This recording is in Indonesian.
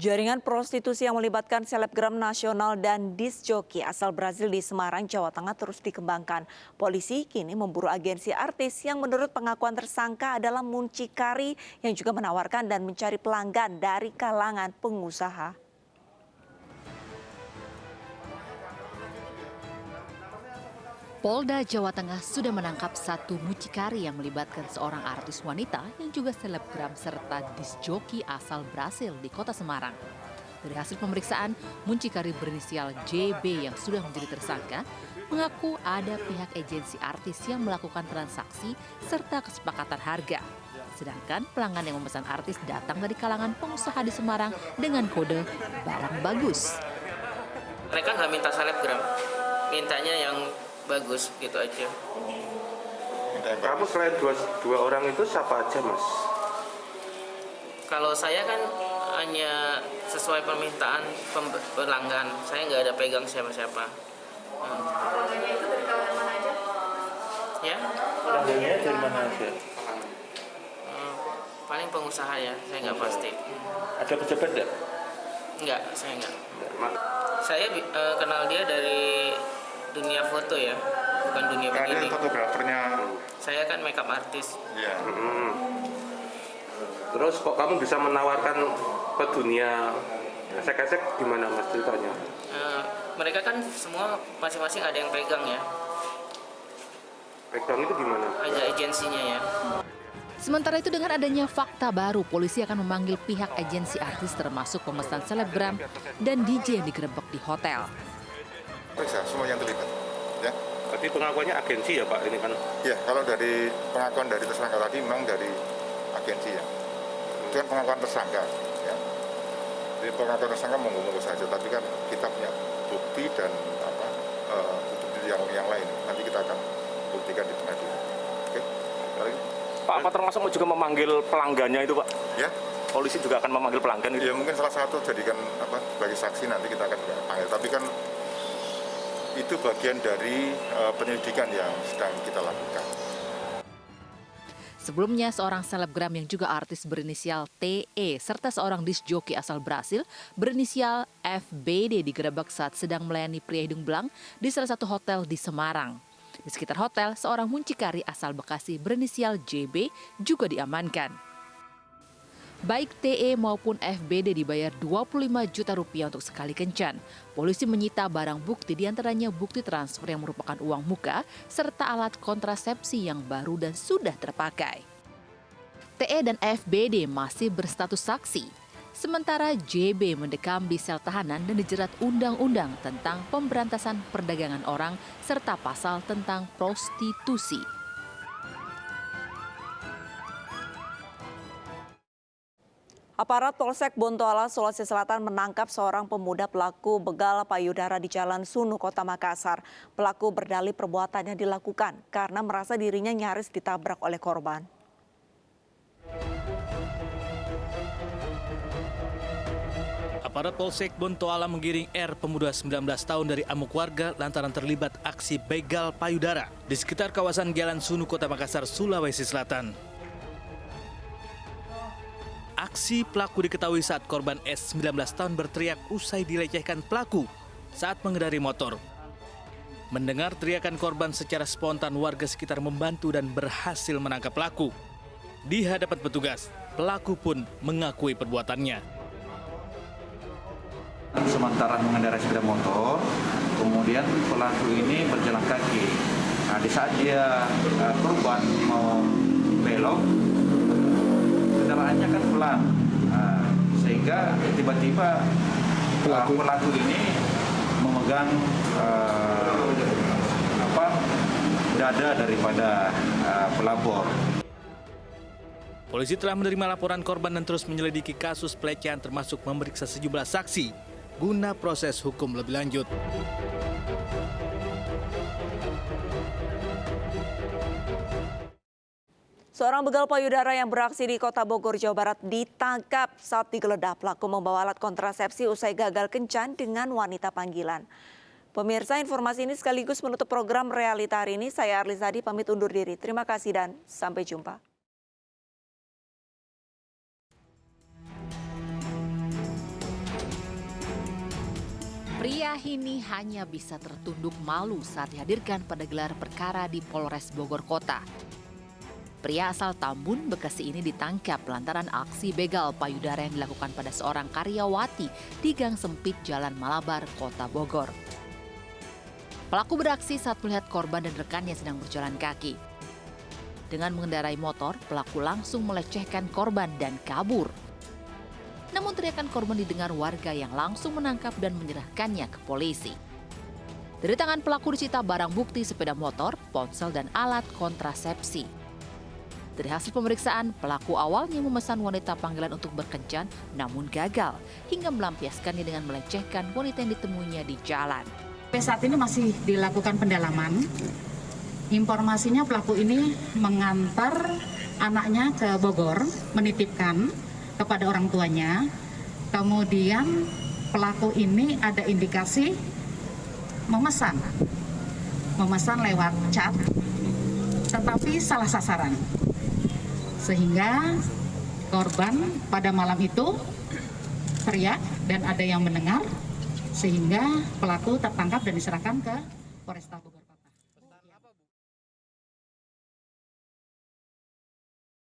Jaringan prostitusi yang melibatkan selebgram nasional dan disc joki asal Brasil di Semarang, Jawa Tengah terus dikembangkan. Polisi kini memburu agensi artis yang menurut pengakuan tersangka adalah muncikari yang juga menawarkan dan mencari pelanggan dari kalangan pengusaha. Polda Jawa Tengah sudah menangkap satu mucikari yang melibatkan seorang artis wanita yang juga selebgram serta disc joki asal Brasil di kota Semarang. Dari hasil pemeriksaan, mucikari berinisial JB yang sudah menjadi tersangka mengaku ada pihak agensi artis yang melakukan transaksi serta kesepakatan harga. Sedangkan pelanggan yang memesan artis datang dari kalangan pengusaha di Semarang dengan kode barang bagus. Mereka nggak minta selebgram, mintanya yang bagus gitu aja. Kamu selain dua orang itu siapa aja, Mas? Kalau saya kan hanya sesuai permintaan pelanggan, saya nggak ada pegang siapa-siapa. Pelanggannya itu dari kalangan mana aja? Ya? Pelanggannya dari mana aja? Paling pengusaha ya, saya nggak pasti. Ada pejabat nggak? Nggak, saya nggak. Saya kenal dia dari dunia foto ya, bukan dunia begini. Fotografernya. Saya kan makeup artis. Iya. Terus kok kamu bisa menawarkan ke dunia esek-esek gimana, Mas, ceritanya? Mereka kan semua masing-masing ada yang pegang ya, Pegang itu gimana? ada agensinya ya. Sementara itu dengan adanya fakta baru, polisi akan memanggil pihak agensi artis termasuk pemesan selebgram dan DJ yang digerebek di hotel. Periksa semua yang terlibat. Ya. Tapi pengakuannya agensi ya, Pak, ini kan? Ya, kalau dari pengakuan dari tersangka tadi memang dari agensi ya. Itu kan pengakuan tersangka. Ya. Jadi pengakuan tersangka monggo-monggo saja, tapi kan kita punya bukti dan bukti yang lain. Nanti kita akan buktikan di pengadilan. Oke? Lagi. Pak, apa termasuk juga memanggil pelanggannya itu, Pak? Ya. Polisi juga akan memanggil pelanggan gitu? Ya mungkin salah satu jadikan sebagai saksi nanti kita akan panggil. Tapi kan itu bagian dari penyelidikan yang sedang kita lakukan. Sebelumnya, seorang selebgram yang juga artis berinisial TE serta seorang disc joki asal Brasil berinisial FBD digerebek saat sedang melayani pria hidung belang di salah satu hotel di Semarang. Di sekitar hotel, seorang muncikari asal Bekasi berinisial JB juga diamankan. Baik TE maupun FBD dibayar 25 juta rupiah untuk sekali kencan. Polisi menyita barang bukti diantaranya bukti transfer yang merupakan uang muka serta alat kontrasepsi yang baru dan sudah terpakai. TE dan FBD masih berstatus saksi. Sementara JB mendekam di sel tahanan dan dijerat undang-undang tentang pemberantasan perdagangan orang serta pasal tentang prostitusi. Aparat Polsek Bontoala, Sulawesi Selatan menangkap seorang pemuda pelaku begal payudara di Jalan Sunu, Kota Makassar. Pelaku berdalih perbuatannya dilakukan karena merasa dirinya nyaris ditabrak oleh korban. Aparat Polsek Bontoala menggiring R, pemuda 19 tahun dari amuk warga lantaran terlibat aksi begal payudara di sekitar kawasan Jalan Sunu, Kota Makassar, Sulawesi Selatan. Aksi pelaku diketahui saat korban S 19 tahun berteriak usai dilecehkan pelaku saat mengendari motor. Mendengar teriakan korban secara spontan, warga sekitar membantu dan berhasil menangkap pelaku. Di hadapan petugas, pelaku pun mengakui perbuatannya. Sementara mengendarai sepeda motor, kemudian pelaku ini berjalan kaki. Nah, di saat dia korban mau belok, kendaraannya kan pelan, sehingga tiba-tiba pelaku ini memegang dada daripada pelapor. Polisi telah menerima laporan korban dan terus menyelidiki kasus pelecehan termasuk memeriksa sejumlah saksi guna proses hukum lebih lanjut. Seorang begal payudara yang beraksi di Kota Bogor, Jawa Barat ditangkap saat digeledah. Pelaku membawa alat kontrasepsi usai gagal kencan dengan wanita panggilan. Pemirsa, informasi ini sekaligus menutup program Realita hari ini. Saya Arli Sadi pamit undur diri. Terima kasih dan sampai jumpa. Pria ini hanya bisa tertunduk malu saat dihadirkan pada gelar perkara di Polres Bogor Kota. Pria asal Tambun, Bekasi ini ditangkap lantaran aksi begal payudara yang dilakukan pada seorang karyawati di gang sempit Jalan Malabar, Kota Bogor. Pelaku beraksi saat melihat korban dan rekannya sedang berjalan kaki. Dengan mengendarai motor, pelaku langsung melecehkan korban dan kabur. Namun teriakan korban didengar warga yang langsung menangkap dan menyerahkannya ke polisi. Dari tangan pelaku disita barang bukti sepeda motor, ponsel, dan alat kontrasepsi. Dari hasil pemeriksaan, pelaku awalnya memesan wanita panggilan untuk berkencan, namun gagal hingga melampiaskannya dengan melecehkan wanita yang ditemuinya di jalan. Sampai saat ini masih dilakukan pendalaman. Informasinya pelaku ini mengantar anaknya ke Bogor, menitipkan kepada orang tuanya. Kemudian pelaku ini ada indikasi memesan lewat chat, tetapi salah sasaran. Sehingga korban pada malam itu teriak dan ada yang mendengar, sehingga pelaku tertangkap dan diserahkan ke Polresta Bogor.